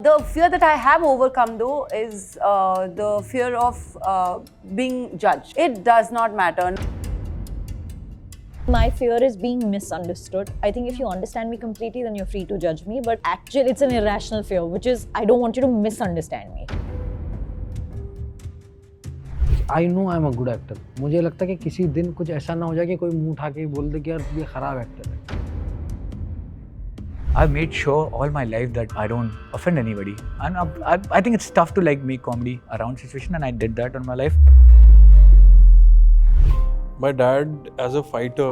The fear that I have overcome though is the fear of being judged. It does not matter. My fear is being misunderstood. I think if you understand me completely, then you're free to judge me. But actually, it's an irrational fear, which is I don't want you to misunderstand me. I know I'm a good actor. मुझे लगता है कि किसी दिन कुछ ऐसा ना हो जाए कि कोई मुंह उठा के बोल दे कि यार ये खराब एक्टर है. I've made sure all my life that I don't offend anybody, and I think it's tough to like make comedy around situation, and I did that on my life. My dad, as a fighter,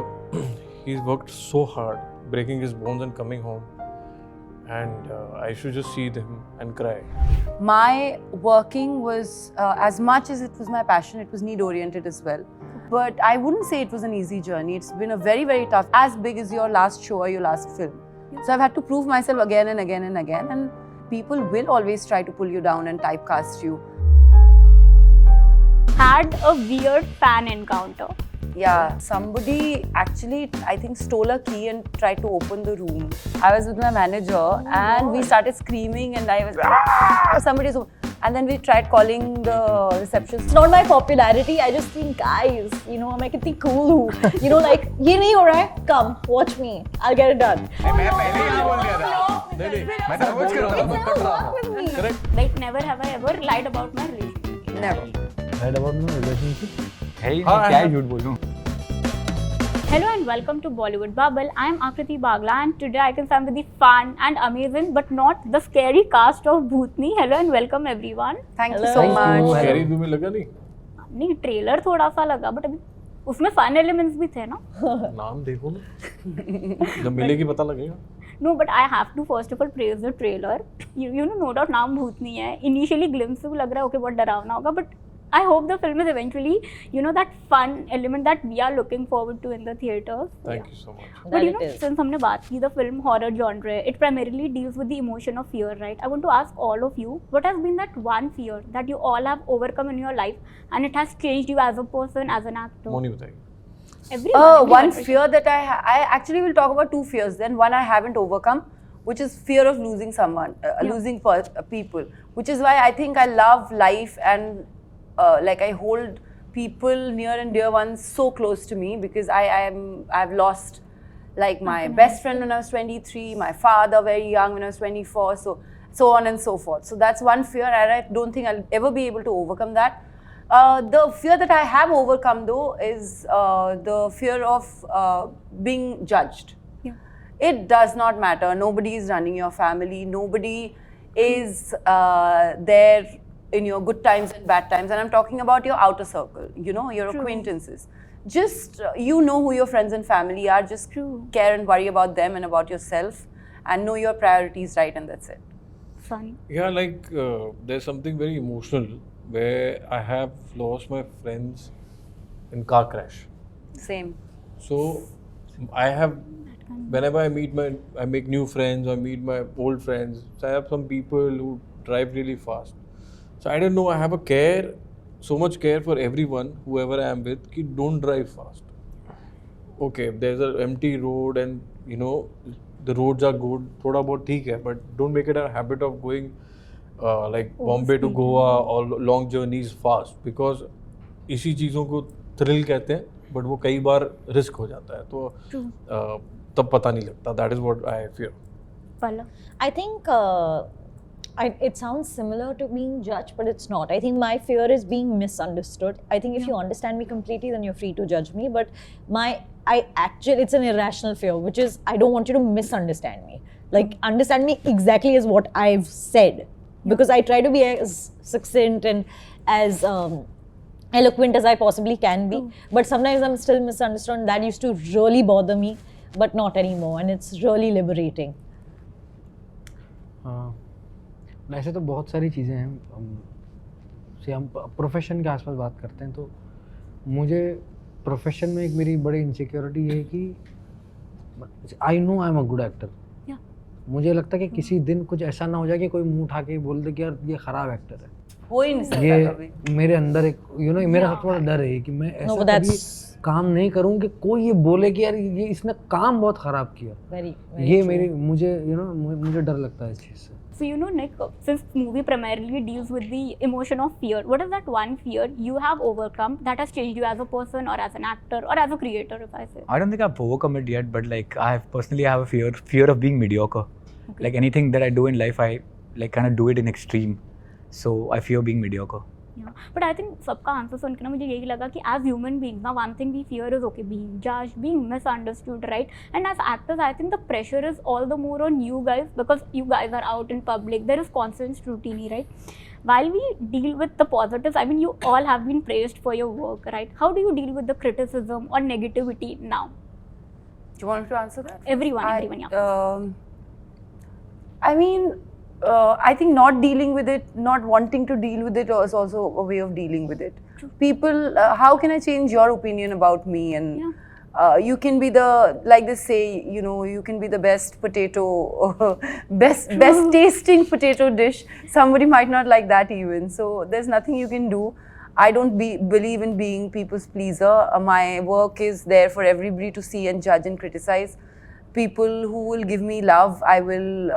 he's worked so hard, breaking his bones and coming home, and I should just see them and cry. My working was, as much as it was my passion, it was need-oriented as well. But I wouldn't say it was an easy journey. It's been a very, very tough, as big as your last show or your last film. So I've had to prove myself again and again and again, and people will always try to pull you down and typecast you. Had a weird fan encounter. Yeah, somebody actually, I think, stole a key and tried to open the room. I was with my manager and we started screaming and I was, somebody's, and then we tried calling the reception. It's not my popularity. I just think, guys, you know, I'm kitni cool. You know, like, ye nahi ho raha hai? Come, watch me. I'll get it done. मैं पहले ही बोल दिया था. मैं समझ कर रहा था. Correct. Like, never have I ever lied about my relationship. Never. Heard about no relationship? है ही नहीं, क्या झूठ बोलूं? Hello and welcome to Bollywood Bubble. I am Akriti Bagla and today I can stand with the fun and amazing but not the scary cast of Bhootni. Hello and welcome everyone. Thank you Hello. so Thank you. much. Scary तुम्हें लगा नहीं? नहीं trailer थोड़ा सा लगा but अभी उसमें fun elements भी थे ना. नाम देखो ना. जब मिलेगी पता लगेगा. No, but I have to first of all praise the trailer. You know, no doubt नाम भूतनी है. Initially glimpse से लग रहा है okay बहुत डरावना होगा but I hope the film is eventually, you know, that fun element that we are looking forward to in the theaters. Thank you so much. But you That know, it is. since हमने बात की the film horror genre, it primarily deals with the emotion of fear, right? I want to ask all of you, what has been that one fear that you all have overcome in your life and it has changed you as a person, as an actor? Moni बताएगी. Everyone. One fear that I actually will talk about two fears. Then one I haven't overcome, which is fear of losing someone, losing people. Which is why I think I love life and like I hold people near and dear ones so close to me because I've lost like my best friend when I was 23, my father very young when I was 24, so on and so forth. So that's one fear, and I don't think I'll ever be able to overcome that. The fear that I have overcome though is the fear of being judged. Yeah. It does not matter. Nobody is running your family. Nobody is there in your good times and bad times. And I'm talking about your outer circle, you know, your acquaintances. Just, you know who your friends and family are. Just care and worry about them and about yourself and know your priorities right, and that's it. Fun. Yeah, like there's something very emotional where I have lost my friends in car crash. Same. So I have, whenever I make new friends or meet my old friends. So I have some people who drive really fast. So I don't know. I have a care, so much care for everyone, whoever I am with. Ki don't drive fast. Okay, there's an empty road and you know the roads are good. थोड़ा बहुत ठीक है, but don't make it a habit of going like Bombay to Goa or long journeys fast because इसी चीज़ों को thrill कहते हैं, but वो कई बार risk हो जाता है तो तब पता नहीं लगता. That is what I fear. Pala. I think it sounds similar to being judged, but it's not. I think my fear is being misunderstood. I think if you understand me completely, then you're free to judge me. But it's an irrational fear, which is I don't want you to misunderstand me. Like, understand me exactly as what I've said. Because I try to be as succinct and as eloquent as I possibly can be. But sometimes I'm still misunderstood. And that used to really bother me, but not anymore. And it's really liberating. ऐसे तो बहुत सारी चीज़ें हैं. हम profession के आसपास बात करते हैं तो मुझे प्रोफेशन में एक मेरी बड़ी इनसिक्योरिटी है कि I know I am a good actor. मुझे लगता है कि किसी दिन कुछ ऐसा ना हो जाए कि कोई मुंह उठा के बोल दे कि यार ये खराब एक्टर है. हो ही नहीं सकता कभी. ये मेरे अंदर एक मेरा सबसे बड़ा डर है कि मैं ऐसा कभी काम नहीं करूं कि कोई ये बोले कि यार ये इसने काम बहुत खराब किया. Very ये true. मेरी मुझे मुझे डर लगता है इस चीज़ से. So, you know, Nick, since movie primarily deals with the emotion of fear, what is that one fear you have overcome that has changed you as a person or as an actor or as a creator, if I say? I don't think I've overcome it yet, but like I have a fear of being mediocre. Okay. Like anything that I do in life, I like kind of do it in extreme. So I fear being mediocre. Yeah, but I think सबका answer सुन के ना मुझे यही लगा कि as human beings ना one thing we fear is okay being judged, being misunderstood, right? And as actors, I think the pressure is all the more on you guys because you guys are out in public. There is constant scrutiny, right? While we deal with the positives, I mean, you all have been praised for your work, right? How do you deal with the criticism or negativity now? Do you want me to answer that? Everyone, yeah. I mean, I think not dealing with it, not wanting to deal with it is also a way of dealing with it. True. People, how can I change your opinion about me? And you can be the, like they say, you know, you can be the best potato, best tasting potato dish. Somebody might not like that even. So there's nothing you can do. I don't believe in being people's pleaser. My work is there for everybody to see and judge and criticize. People who will give me love, I will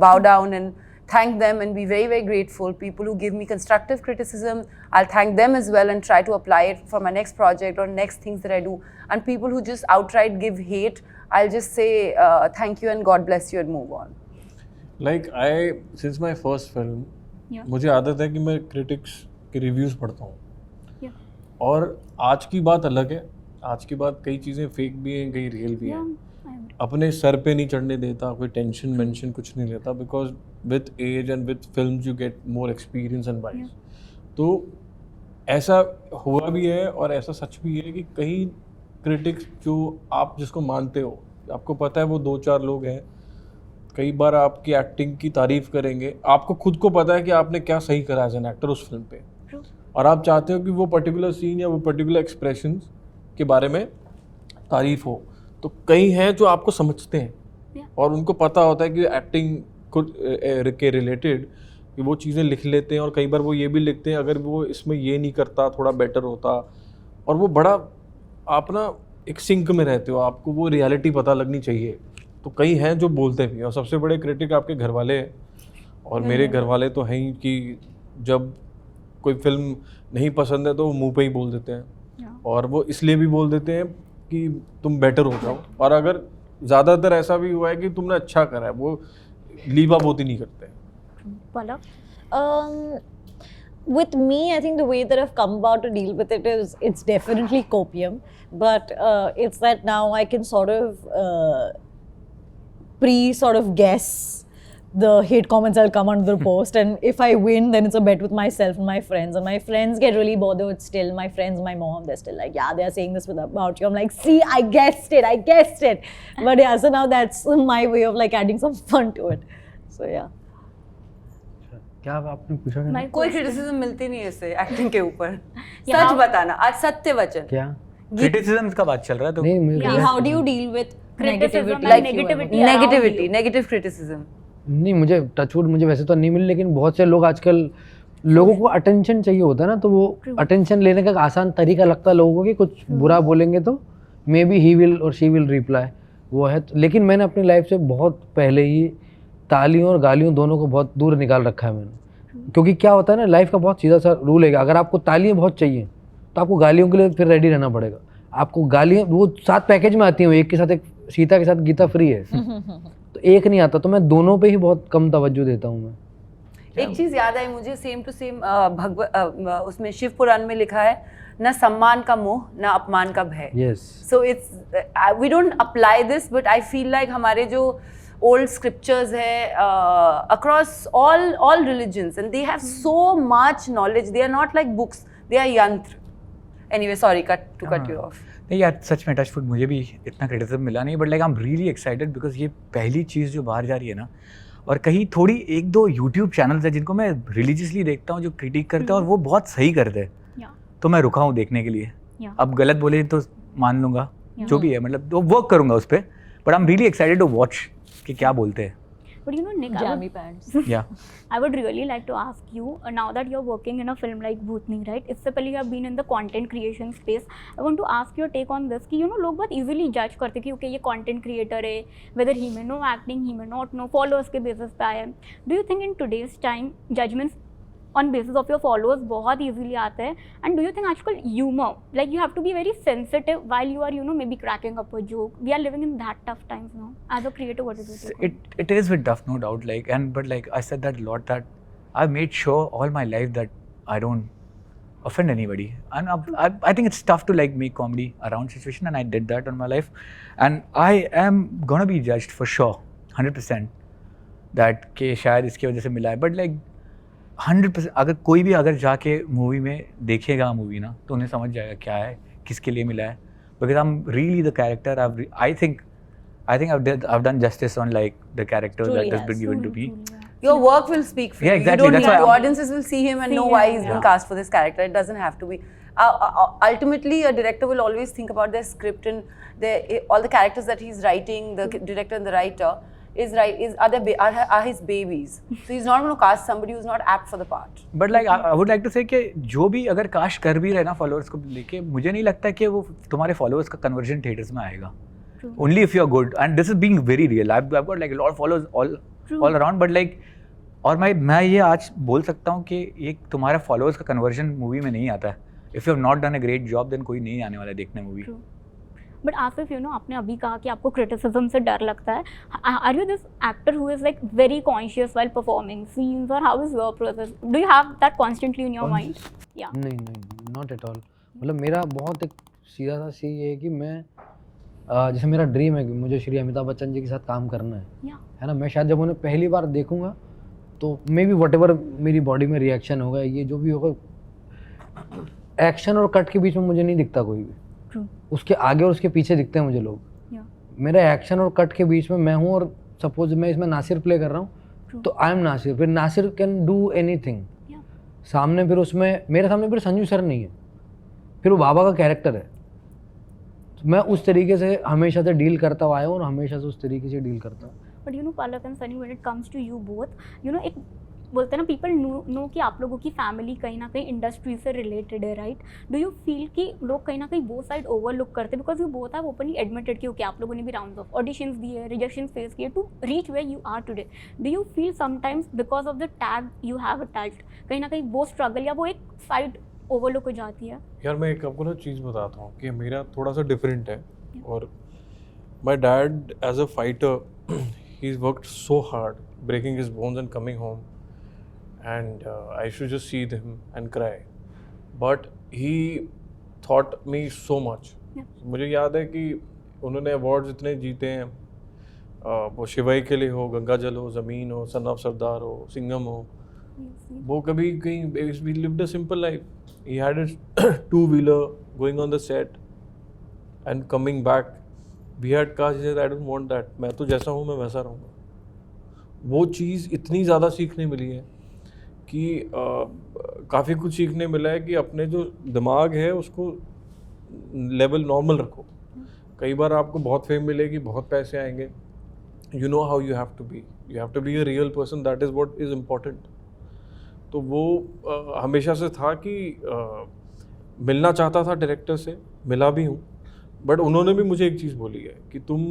bow down and thank them and be very, very grateful. People who give me constructive criticism, I'll thank them as well and try to apply it for my next project or next things that I do. And people who just outright give hate, I'll just say thank you and God bless you and move on. Like since my first film, Yeah. मुझे आदत है कि मैं critics के reviews पढ़ता हूँ. Yeah. और आज की बात अलग है. आज की बात कई चीज़ें फेक भी हैं, कई रियल भी हैं. I agree. अपने सर पे नहीं चढ़ने देता, कोई टेंशन मेंशन कुछ नहीं लेता, because with age and with films you get more experience and wise. तो ऐसा हुआ भी है और ऐसा सच भी है कि कई क्रिटिक्स जो आप जिसको मानते हो, आपको पता है वो 2-4 लोग हैं, कई बार आपकी एक्टिंग की तारीफ करेंगे, आपको खुद को पता है कि आपने क्या सही करा एज एन एक्टर उस फिल्म पे, और आप चाहते हो कि वो पर्टिकुलर सीन या वो पर्टिकुलर एक्सप्रेशंस के बारे में तारीफ हो. तो कई हैं जो आपको समझते हैं और उनको पता होता है कि एक्टिंग के रिलेटेड कि वो चीज़ें लिख लेते हैं, और कई बार वो ये भी लिखते हैं अगर वो इसमें ये नहीं करता थोड़ा बेटर होता. और वो बड़ा आप ना एक सिंक में रहते हो, आपको वो रियलिटी पता लगनी चाहिए. तो कई हैं जो बोलते भी हैं, और सबसे बड़े क्रिटिक आपके घर वाले हैं. और मेरे घर वाले तो हैं ही कि जब कोई फिल्म नहीं पसंद है तो वो मुँह पे ही बोल देते हैं. और वो इसलिए भी बोल देते हैं कि तुम बेटर हो जाओ, और अगर ज़्यादातर ऐसा भी हुआ है कि तुमने अच्छा करा है, वो लीवा बोती नहीं करते. With me, I think the way that I've come about to deal with it is it's definitely copium, but it's that now I can sort of guess the hate comments I'll come under the post, and if I win, then it's a bet with myself and my friends, and my friends get really bothered still. My friends, my mom, they're still like, yeah, they're saying this about you. I'm like, see, I guessed it. But yeah, so now that's my way of like adding some fun to it. So yeah. क्या आपने पूछा क्या? कोई criticism मिलती नहीं है इससे acting के ऊपर. Yeah. सच बताना, आज सत्य वचन. क्या क्रिटिसिज्म का बात चल रहा है तो नहीं मुझे Yeah, how do you deal with Criticism negativity? and negativity around you. Negative criticism. नहीं, मुझे टचवुड मुझे वैसे तो नहीं मिली, लेकिन बहुत से लोग आजकल लोगों को अटेंशन चाहिए होता है ना, तो वो अटेंशन लेने का एक आसान तरीका लगता है लोगों को कि कुछ बुरा बोलेंगे तो मे बी ही विल और शी विल रिप्लाई, वो है. लेकिन मैंने अपनी लाइफ से बहुत पहले ही तालियों और गालियों दोनों को बहुत दूर निकाल रखा है मैंने. क्योंकि क्या होता है ना, लाइफ का बहुत सीधा सा रूल है, अगर आपको तालियां बहुत चाहिए तो आपको गालियों के लिए फिर रेडी रहना पड़ेगा. आपको गालियाँ वो 7 पैकेज में आती हैं, एक के साथ एक सीता के साथ गीता फ्री है तो एक नहीं आता, तो मैं दोनों पे ही बहुत कम तवज्जो देता हूँ मैं. एक चीज याद आई मुझे, सेम टू सेम उसमें शिव पुराण में लिखा है, न सम्मान का मोह न अपमान का भय. Yes. So it's we don't apply this, but I feel like हमारे जो ओल्ड स्क्रिप्चर्स है across all religions, and they have so much knowledge. They are not like books, they are यंत्र. Anyway, sorry to cut you off. नहीं यार, सच में touchwood मुझे भी इतना क्रिटिसिज्म मिला नहीं, but like I am really excited because ये पहली चीज़ जो बाहर जा रही है ना. और कहीं थोड़ी 1-2 यूट्यूब चैनल्स हैं जिनको मैं रिलीजियसली देखता हूँ जो क्रिटिक करते हैं और वो बहुत सही करते हैं, तो मैं रुका हूँ देखने के लिए. अब गलत बोले तो मान लूँगा, जो भी है, मतलब तो वर्क करूँगा उस पर, but I am really excited to watch कि क्या बोलते हैं. But you know, Nick, Jammy pants. Yeah. I would really like to ask you, now that you're working in a film like Bhootni, right? इससे पहले you have been in the content creation space. I want to ask your take on this कि you know लोग बहुत easily judge करते कि okay ये content creator है, whether he may know acting, he may not know, followers के basis पे आया है. Do you think in today's time judgments on basis of your followers बहुत easily आते हैं? And do you think आजकल humor, like you have to be very sensitive while you are you know maybe cracking up a joke? We are living in that tough times now. As a creator, what is your take on it? It is a bit tough, no doubt. Like, but like I said that a lot, that I've made sure all my life that I don't offend anybody, and I think it's tough to like make comedy around situation, and I did that in my life, and I am gonna be judged for sure, 100%. That कि शायद इसकी वजह से मिला है, but like 100%. अगर कोई भी अगर जाके मूवी में देखेगा मूवी ना, तो उन्हें समझ जाएगा क्या है, किसके लिए मिला है. Because I'm really the character. I think I've done justice on like the character Truly that has been has. given to me. Your work will speak for Yeah, you. exactly. You don't That's need why to. I'm- Audiences will see him and know See why him, he's been yeah. cast for this character. It doesn't have to be. Ultimately, a director will always think about their script and all the characters that he's writing. The director and the writer are his babies. So he's not going to cast somebody who's not apt for the part. But like I would like to say कि जो भी अगर cast कर भी रहे ना followers को लेके, मुझे नहीं लगता कि वो तुम्हारे फॉलोअर्स का कन्वर्जन थिएटर्स में आएगा. Only if you are good, and this is being very real. I've got like a lot of followers all around, but like और मैं ये आज बोल सकता हूँ कि ये तुम्हारे फॉलोअर्स का कन्वर्जन मूवी में नहीं आता है. If you have not done a great job, then कोई नहीं आने वाला है देखने movie. But Asif you know आपने अभी कहा कि आपको क्रिटिसिज्म से डर लगता है. Are you this actor who is like very conscious while performing scenes, और how is your process? Do you have that constantly in your mind? या नहीं, नॉट एट ऑल. मतलब मेरा बहुत एक सीधा सा सी ये है कि मैं जैसे मेरा ड्रीम है कि मुझे श्री अमिताभ बच्चन जी के साथ काम करना है ना. मैं शायद जब उन्हें पहली बार देखूंगा तो मे बी वट एवर मेरी बॉडी में रिएक्शन होगा, ये जो भी होगा, एक्शन और कट के बीच में मुझे नहीं दिखता कोई भी. उसके आगे और उसके पीछे दिखते हैं मुझे लोग. मेरा एक्शन और कट के बीच में मैं हूँ, और सपोज मैं इसमें नासिर प्ले कर रहा हूँ तो आई एम नासिर. फिर नासिर कैन डू एनीथिंग. सामने फिर उसमें मेरे सामने फिर संजू सर नहीं है, फिर वो बाबा का कैरेक्टर है. तो मैं उस तरीके से हमेशा से डील करता हुआ आया हूँ और हमेशा से उस तरीके से डील करता हूँ. But you know Palak and Sunny, when it comes to you both, you know एक बोलते हैं ना पीपल नो कि आप लोगों की फैमिली कहीं ना कहीं इंडस्ट्री से रिलेटेड है, राइट? डू यू फील कि लोग कहीं ना कहीं वो साइड ओवरलुक करते हैं? Because you both have openly admitted कि ओके आप लोगों ने भी राउंड्स ऑफ ऑडिशंस दिए, रिजेक्शन फेस किए to reach where you are today. Do you feel sometimes because of the tag you have attached कहीं ना कहीं वो स्ट्रगल या वो एक साइड ओवरलुक हो जाती है? यार मैं एक आपको ना चीज़ बताता हूँ कि मेरा थोड़ा सा डिफरेंट है. और my dad as a fighter he is worked so hard breaking his bones and coming home, and I should just see him and cry. But he taught me so much. मुझे याद है कि उन्होंने awards इतने जीते हैं, वो शिवाई के लिए हो, गंगा जल हो, ज़मीन हो, सन ऑफ सरदार हो, सिंघम हो. वो कभी कहीं we lived a simple life. He had his two-wheeler going on the set and coming back. We had cars. He said, I don't want that. मैं तो जैसा हूँ मैं वैसा रहूँगा. वो चीज़ इतनी ज़्यादा सीखने मिली है कि काफ़ी कुछ सीखने मिला है कि अपने जो दिमाग है उसको लेवल नॉर्मल रखो. कई बार आपको बहुत फेम मिलेगी, बहुत पैसे आएंगे, you know how you have to be a real person. That is what is important. तो वो हमेशा से था कि मिलना चाहता था डायरेक्टर से, मिला भी हूँ. बट उन्होंने भी मुझे एक चीज़ बोली है कि तुम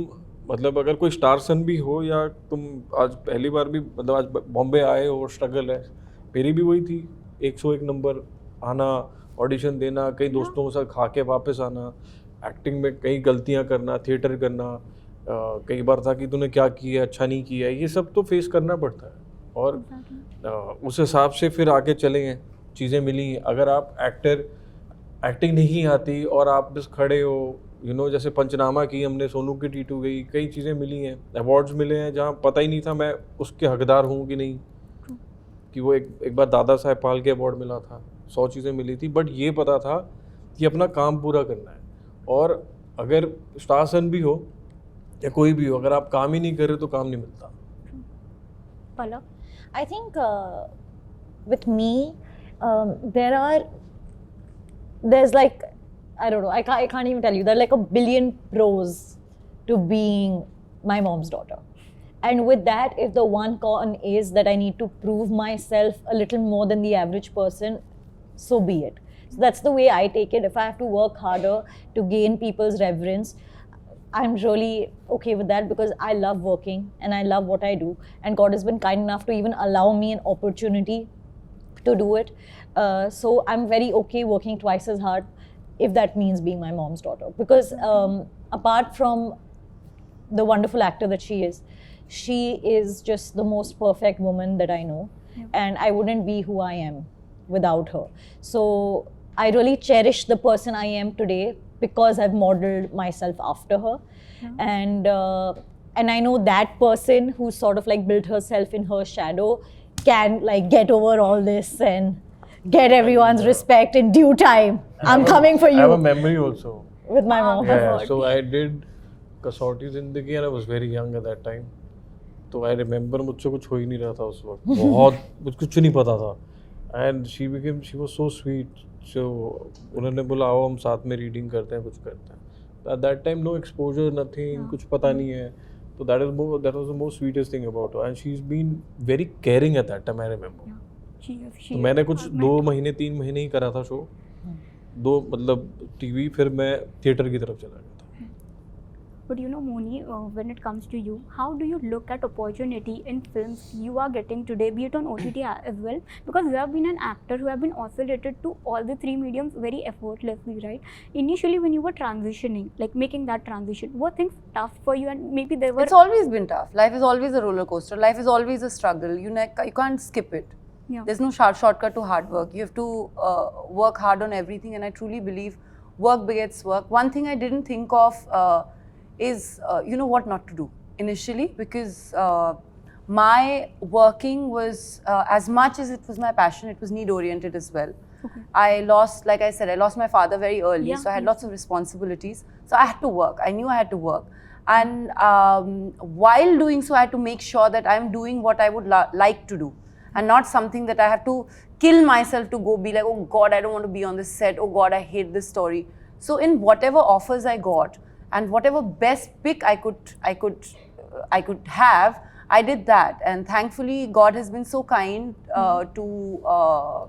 मतलब अगर कोई स्टार सन भी हो या तुम आज पहली बार भी मतलब आज बॉम्बे आए हो और स्ट्रगल है, मेरी भी वही थी. 101 नंबर आना, ऑडिशन देना, कई दोस्तों के साथ खा के वापस आना, एक्टिंग में कई गलतियां करना, थिएटर करना. कई बार था कि तूने क्या किया, अच्छा नहीं किया, ये सब तो फेस करना पड़ता है. और उस हिसाब से फिर आगे चले हैं, चीज़ें मिली. अगर आप एक्टिंग नहीं आती और आप बस खड़े हो, यू नो जैसे पंचनामा की हमने, सोनू की टीटू गई, कई चीज़ें मिली हैं, अवार्ड्स मिले हैं जहाँ पता ही नहीं था मैं उसके हकदार हूँ कि नहीं. कि वो एक बार दादा साहेब पाल के अवार्ड मिला था, 100 चीज़ें मिली थी, बट ये पता था कि अपना काम पूरा करना है. और अगर स्टार सन भी हो या कोई भी हो, अगर आप काम ही नहीं कर रहे तो काम नहीं मिलता. पलक, I think with me, there's like, I don't know, I can't even tell you, there are like a billion pros to being my mom's daughter. And with that, if the one con is that I need to prove myself a little more than the average person, so be it. So that's the way I take it. If I have to work harder to gain people's reverence, I'm really okay with that, because I love working and I love what I do. And God has been kind enough to even allow me an opportunity to do it. So I'm very okay working twice as hard, if that means being my mom's daughter. Because apart from the wonderful actor that she is just the most perfect woman that I know. And I wouldn't be who I am without her. So I really cherish the person I am today because I've modeled myself after her. And I know that person who sort of like built herself in her shadow can like get over all this and get everyone's respect in due time. I'm coming for I have a you memory also. with my mom. Yeah, so I did Kasauti Zindagi and I was very young at that time. तो I remember मुझसे कुछ हो ही नहीं रहा था उस वक्त, बहुत मुझे कुछ नहीं पता था. And she was so sweet. So उन्होंने बोला आओ हम साथ में रीडिंग करते हैं, कुछ करते हैं. At that time no exposure, nothing, कुछ पता नहीं है. So that was the most sweetest thing about her. And she's been very caring at that time, I remember. तो मैंने कुछ 2 महीने 3 महीने ही करा था शो. 2 मतलब टीवी, फिर मैं थिएटर की तरफ चला गया था. But you know, Moni, when it comes to you, how do you look at opportunity in films you are getting today, be it on OTT as well? Because you have been an actor who have been oscillated to all the 3 mediums very effortlessly, right? Initially, when you were transitioning, like making that transition, were things tough for you? And maybe there were... It's always been tough. Life is always a roller coaster. Life is always a struggle. You can't skip it. Yeah. There's no shortcut to hard work. You have to work hard on everything, and I truly believe work begets work. One thing I didn't think of is, what not to do initially, because my working was, as much as it was my passion, it was need-oriented as well. Okay. I lost my father very early, Yeah, so I had lots of responsibilities. So I had to work. I knew I had to work. And while doing so, I had to make sure that I'm doing what I would like to do, and not something that I have to kill myself to go be like, oh God, I don't want to be on this set. Oh God, I hate this story. So in whatever offers I got, and whatever best pick I could have, I did that. And thankfully, God has been so kind to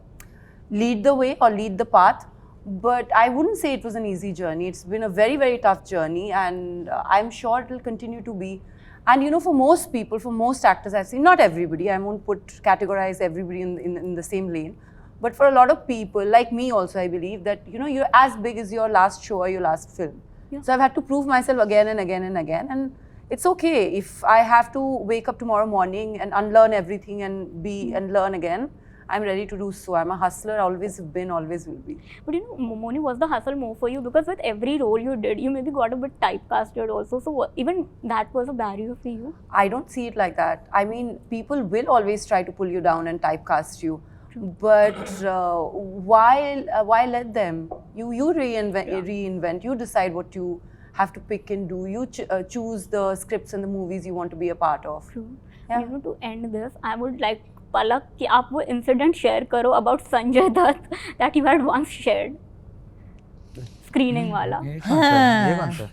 lead the way or lead the path. But I wouldn't say it was an easy journey. It's been a very, very tough journey, and I'm sure it will continue to be. And for most people, for most actors I've seen, not everybody, I won't categorize everybody in the same lane. But for a lot of people, like me also, I believe that, you're as big as your last show or your last film. Yeah. So I've had to prove myself again and again and again. And it's okay if I have to wake up tomorrow morning and unlearn everything and learn again. I'm ready to do so. I'm a hustler, always have been, always will be. But Moni, was the hustle more for you? Because with every role you did, you maybe got a bit typecasted also. So even that was a barrier for you? I don't see it like that. I mean, people will always try to pull you down and typecast you. But why let them? You reinvent. You decide what you have to pick and do. You choose the scripts and the movies you want to be a part of. True. Yeah. To end this, I would like Palak कि आप वो incident share करो about Sanjay Dutt that you had once shared. Screening वाला. ये कौन सा?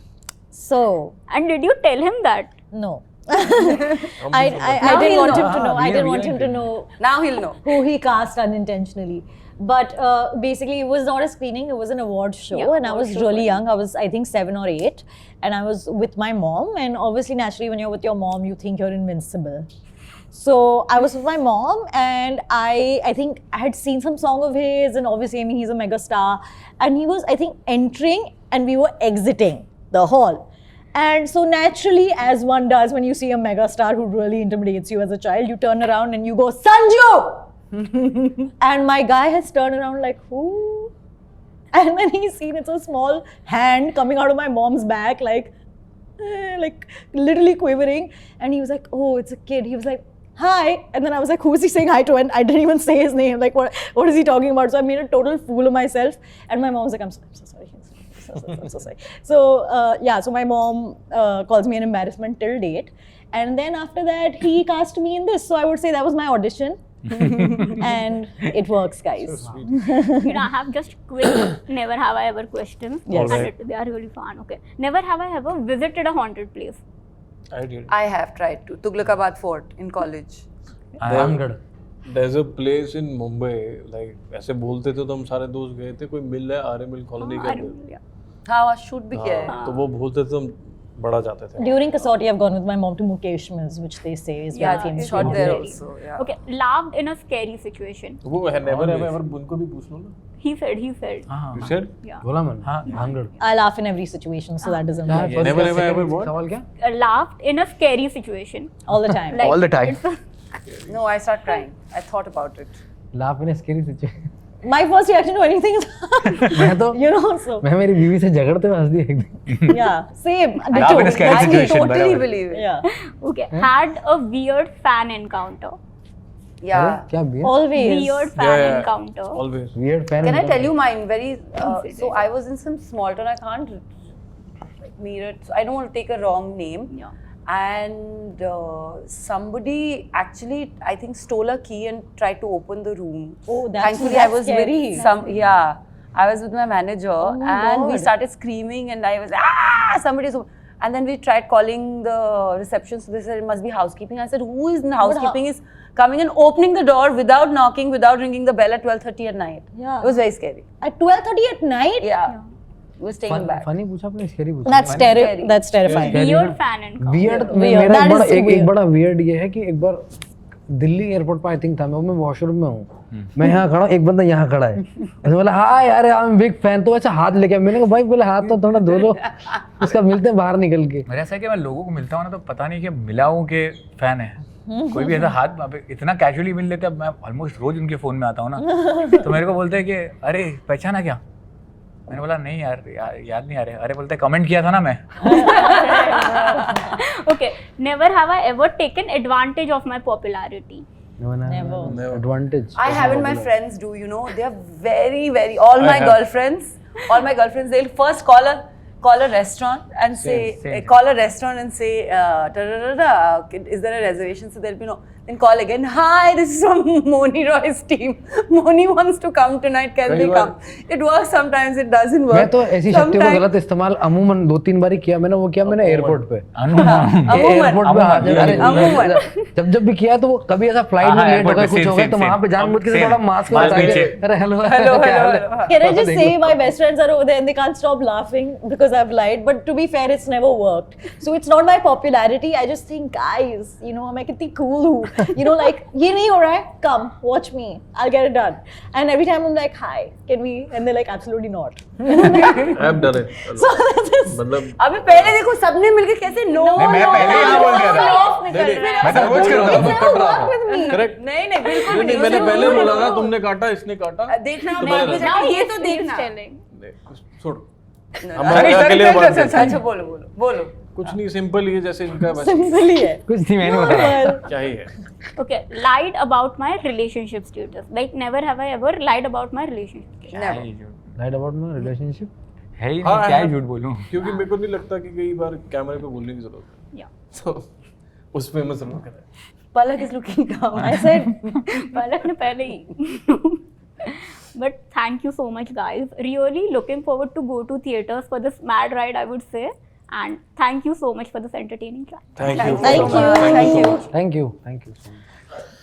So, And did you tell him that? no. I didn't want him to know. I didn't want him to know Now he'll know. who he cast unintentionally. But basically, it was not a screening, it was an award show. Yeah, and I award was show, really right. young. I was, I think, 7 or 8. And I was with my mom. And obviously, naturally, when you're with your mom, you think you're invincible. So I was with my mom, and I think I had seen some song of his. And obviously, I mean, he's a mega star. And he was, I think, entering, and we were exiting the hall. And so naturally, as one does when you see a mega star who really intimidates you as a child, you turn around and you go, Sanju! And my guy has turned around like, who? And then he's seen it's a small hand coming out of my mom's back, like literally quivering. And he was like, oh, it's a kid. He was like, hi. And then I was like, who is he saying hi to? And I didn't even say his name. Like, what is he talking about? So I made a total fool of myself. And my mom was like, I'm so sorry. I'm so sorry. So so my mom calls me an embarrassment till date. And then after that, he cast me in this. So I would say that was my audition. And it works, guys. So sweet. I have just quick never have I ever questions. Yes. And they are really fun. Okay. Never have I ever visited a haunted place. I did. I have tried to. Tughlakabad Fort in college. Ramgarh There's a place in Mumbai, like ऐसे बोलते थे तो हम सारे दोस्त गए थे, कोई मिल रहा है आर्य मिल कॉलोनी के अंदर, हाँ शूट भी किया है. हाँ, तो वो बोलते थे तो हम बड़ा जाते थे. During Kasauti, I've gone with my mom to Mukesh Mills, which they say is very Yeah, famous. shot for there Mumbai. also. Yeah. Okay, laughed in a scary situation. वो है never ever उनको भी पूछ लो ना. He said. हाँ You said? Yeah. बोला मैंने Ramgarh I laugh in every situation, so that doesn't matter. First Never क्या, ever second ever what? सवाल क्या Laughed in a scary situation. All the time. Like, All the time. it's a- No, I start crying. I thought about it. Laugh in scary situation My first reaction to anything is, मैं तो you know, so मैं मेरी बीवी से झगड़ते हुए हंस दिया एक दिन yeah, same. Laugh in a Ditto. scary I situation, totally बराबर. believe it. Yeah, okay, had a weird fan encounter. Yeah. क्या बियर always. Weird fan Yeah. encounter. Always. Weird fan Can I tell you mine? Very. Consider. So I was in some small town. I can't mirror. So I don't want to take a wrong name. Yeah. And somebody actually, I think, stole a key and tried to open the room. Oh, that's scary. with some. Yeah, I was with my manager, Oh my and we God. started screaming, and I was somebody's. And then we tried calling the reception, so they said it must be housekeeping. I said, who is in housekeeping is coming and opening the door without knocking, without ringing the bell at 12:30 at night. Yeah. It was very scary. At 12:30 at night? Yeah, it was taken back. Funny पूछा आपने scary पूछा That's Scary. That's terrifying. Scary. Weird fan encounter. Weird Weird. मेरा That एक बड़ा is एक weird. बड़ा weird ये है कि एक बार दिल्ली एयरपोर्ट पर आई थिंक था मैं वॉशरूम में हूँ मैं यहाँ खड़ा हूँ एक बंदा यहाँ खड़ा है उसने बोला हाँ यार आई एम बिग फैन तो ऐसा हाथ लेके मैंने कहा भाई बोले हाथ तो थोड़ा धो लो उसका मिलते हैं बाहर निकल के मेरा ऐसा है कि मैं लोगों को मिलता हूँ ना तो पता नहीं कि मिला हूँ कि फैन है कोई भी ऐसा हाथ अब इतना कैजुअली मिल लेते हैं मैं ऑलमोस्ट रोज उनके फोन में आता हूँ ना तो मेरे को बोलते हैं कि अरे पहचाना क्या मैंने बोला नहीं यार याद नहीं आ रहे अरे बोलते कमेंट किया था ना मैं Okay, never have I ever taken advantage of my popularity. Never. Advantage I haven't. My friends do. You know, they are very, very. All I my have. girlfriends, they'll first call a restaurant and say, Same. call a restaurant and say, is there a reservation? So there'll be no. Then call again. Hi, this is from Moni Roy's team. Moni wants to come tonight. Can Very they well. come? It works sometimes. It doesn't work. मैं तो ऐसी शक्तियों का Sometimes- गलत इस्तेमाल अमूमन 2-3 बार ही किया मैंने वो किया मैंने एयरपोर्ट पे अमूमन। अमूमन। जब भी किया तो वो कभी ऐसा फ्लाइट में हाँ, लेट हो airport गया में कुछ same, हो गया same, तो वहां पे same. जानबूझ के Same. थोड़ा मास्क मास्क लगा के नीचे। अरे हेलो Hello, क्या हाल है? hello. Can I just say my best friends are over there and they can't stop laughing because I've lied. But to be fair, it's never worked. So it's not my popularity. I just think, guys, you know, मैं कितनी cool हूँ. You know, like ये नहीं हो रहा है. Come, watch me. I'll get it done. And every time I'm like, hi, can we? And they're like, absolutely not. I have done it. मतलब अबे पहले देखो सबने मिलके कैसे नो नहीं, मैं पहले यहाँ बोल गया था। मैं तो रोज करता हूँ। कट रहा था करेक्ट नहीं नहीं बिल्कुल नहीं मैंने पहले बोला था तुमने काटा इसने काटा देखना तो बाद में मैंने- जाके ये तो he's देखना telling. छोड़ No, हम अरे, अकेले चल, बात चल, चल, करते हैं। अच्छा बोलो बोलो बोलो कुछ नहीं सिंपल ही है जैसे इनका वैसे Simple ही है. कुछ नहीं मैंने बताया क्या ही है Okay, lied about my relationship status. Like never have I ever lied about my relationship status. Never. Right about my relationship है ही हाँ, नहीं क्या ही हाँ। झूठ बोलूं क्योंकि मेरे को नहीं लगता कि कई बार कैमरे पे बोलने की जरूरत है Yeah. तो उस पे मैं समझ कर Palak is looking down. I said, Palak ने पहले ही. But thank you so much, guys. Really looking forward to go to theaters for this mad ride, I would say. And thank you so much for this entertaining chat. Thank you Thank you. Thank you. Thank you so much